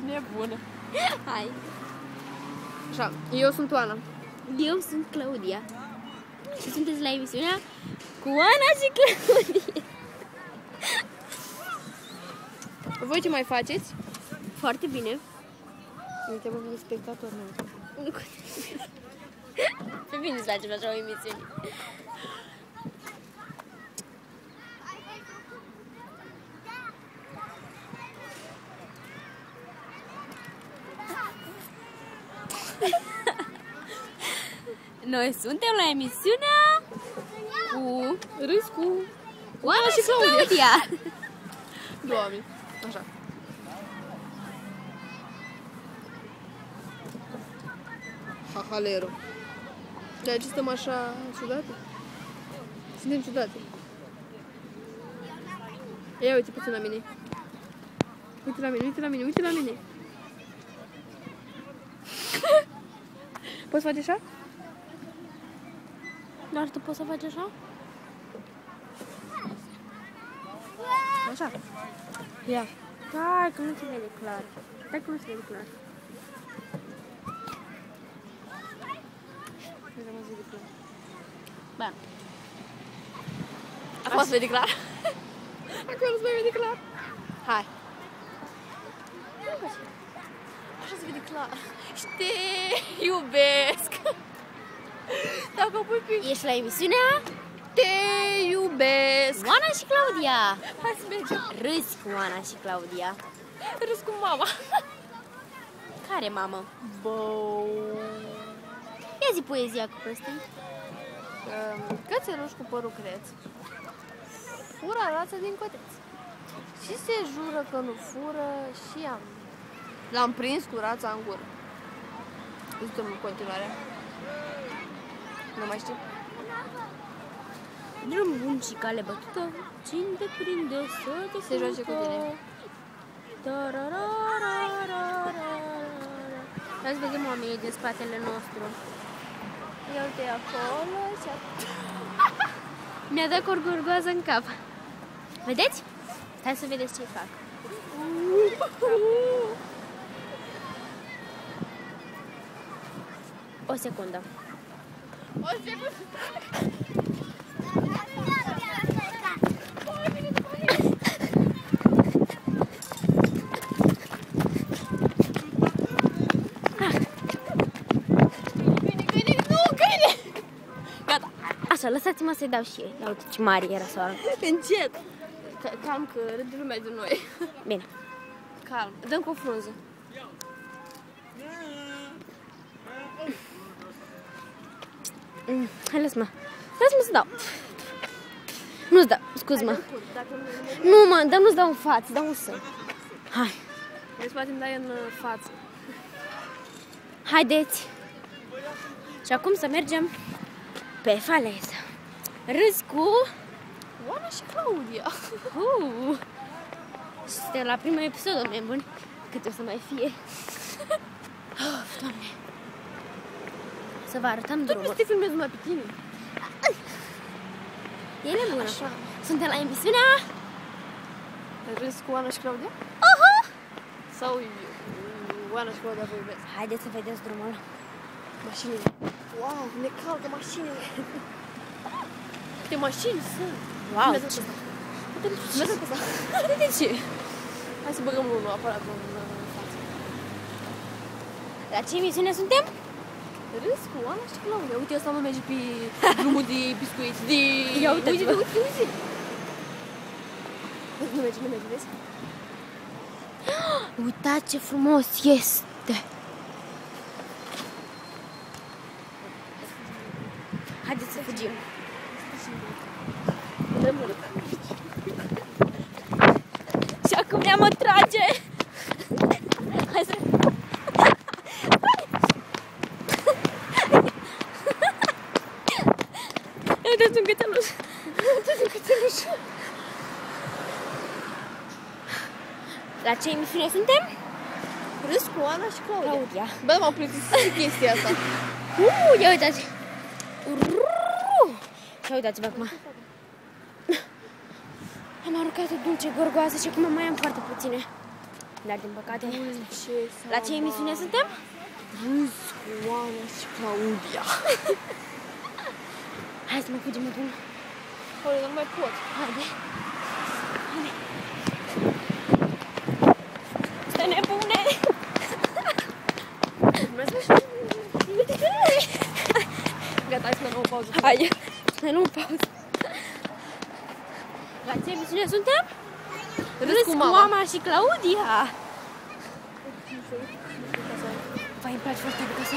nebună. Hai. Așa, eu sunt Oana. Eu sunt Claudia. Și sunteți la emisiunea cu Oana și Claudia. Voi ce mai faceți? Foarte bine. Uite, mă, de spectator, nu. Pe bine îți facem așa o emisiune. Noi suntem la emisiunea cu Râs cu Oana și Claudia. Doamne. Așa. Hahalero. De ce stăm așa ciudate? Suntem ciudate. Ia uite puțin la mine. Uite la mine, uite la mine, uite la mine. Poți face așa? Dar tu poți să faci așa? Așa. Ia. Hai că nu se vede clar. Hai că nu se vede clar. Ba. Acum se vede clar? Acum nu se mai vede clar. Hai. Așa se vede clar. Și te iubesc. Dacă pui pe... Ești la emisiunea Te iubesc. Oana și Claudia. Hai să mergem. Râzi cu Oana și Claudia. Râs cu mama. Care mamă? Bou. Ia zi poezia cu prostii. Cățeluș cu părul creț fură rața din coteț și se jură că nu fură și l-am prins cu rața în gură. Zicem în continuare. Nu mai știu. Drum bun și cale bătută, cine te prinde să te Se joace cu tine. Hai să vedem oamenii din spatele nostru. Ia uite acolo și Mi-a dat corgurgoază în cap. Vedeți? Stai să vedeți ce fac. O secundă. o secundă. Așa, lăsați-mă să-i dau și ei. Ia uite ce mare era soara. Încet. Calm că râde lumea de noi. Bine. Calm. Dăm cu o frunză. Hai, lasă-mă. Lasă-mă să dau. Nu-ți dau, scuz-mă. Nu, mă, dar nu-ți dau în față, dau în sân. Hai. Deci poate-mi dai în față. Haideți. Și acum să mergem pe faleză. Râzi cu Oana și Claudia. Și suntem la primul episod, oameni buni. Câte o să mai fie. Doamne. Să vă arătăm Tu drumul. nu te filmezi numai pe tine. E nebună. Așa. Suntem la emisiunea Râzi cu Oana și Claudia? Sau Oana și Claudia vă iubesc? Haideți să vedeți drumul. Mașinile. Wow, ne calcă mașinile. Câte mașini sunt. Wow. Mergem pe asta. De ce? Hai să băgăm unul aparatul în față. La ce emisiune suntem? Râs cu Oana și Claudia. Uite, ăsta mă merge pe drumul de biscuiți. Ia uite-vă. Uite. Nu merge, vezi? Uitați ce frumos este. Haideți să fugim. Și acum ne-am atrage. Hai să... Uitați un cățeluș. Uitați un cățeluș. La ce emisiune suntem? Râs cu Oana și Claudia. Claudia. Bă, m-au plictisit chestia asta. Ia uitați. Și uitați-vă acum. Am aruncat o dulce gorgoasă și acum mai am foarte puține. Dar din păcate... Dulce La ce emisiune suntem? Râs cu Oana și Claudia. Hai să mă fugim într-un... Oare, nu mai pot. Haide. Stai nebune! Gata, hai să ne luăm o pauză. Hai, să nu pauză. La ce emisiune suntem? Râs cu mama și Claudia. Vai, îmi place foarte mult asta.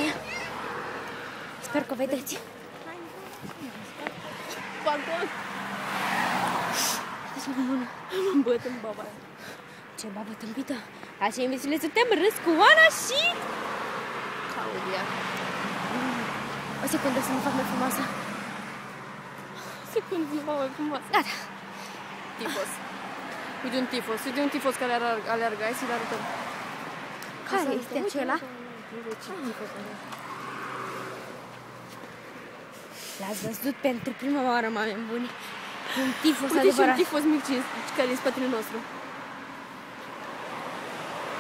Sper că o vedeți. Pardon. Deci mă mână. Băt în baba aia. Ce babă tâmpită. La ce emisiune suntem? Râs cu Oana și... Claudia. O secundă să mă fac mai frumoasă. Secundă, nu mă mai frumoasă. Gata. Tifos. Uite un tifos. Uite un tifos care aleargă. Hai să-l arătăm. Care este acela? L-ați văzut pentru prima oară, oameni buni. Un tifos Uite adevărat. și un tifos mic care e în spatele nostru.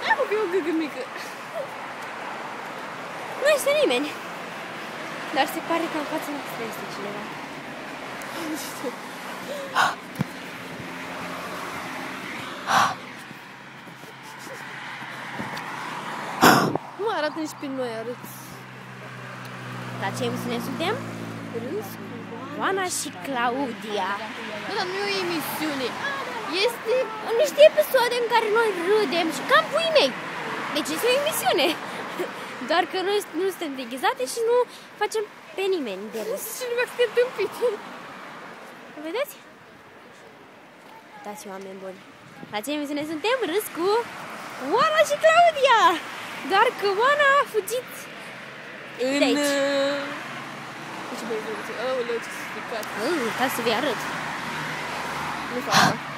Ai, mă, că e o gâgă mică. Nu este nimeni. Dar se pare că în fața noastră este cineva. Nu știu. Nu arată nici pe noi, arăt. La ce emisiune suntem? Râs? Oana și Claudia. Bă, dar nu e o emisiune. Este... Niște episoade în care noi râdem și cam puii mei. Deci este o emisiune. Doar că noi nu suntem deghizate și nu facem pe nimeni de râs. Cineva că te-a tâmpit. Vedeți? Uitați, oameni buni. La ce emisiune suntem? Râs cu Oana și Claudia. Doar că Oana a fugit În... de aici. Deci, băi, aoleu, ce stricat. Ca să vi arăt. Nu fac asta.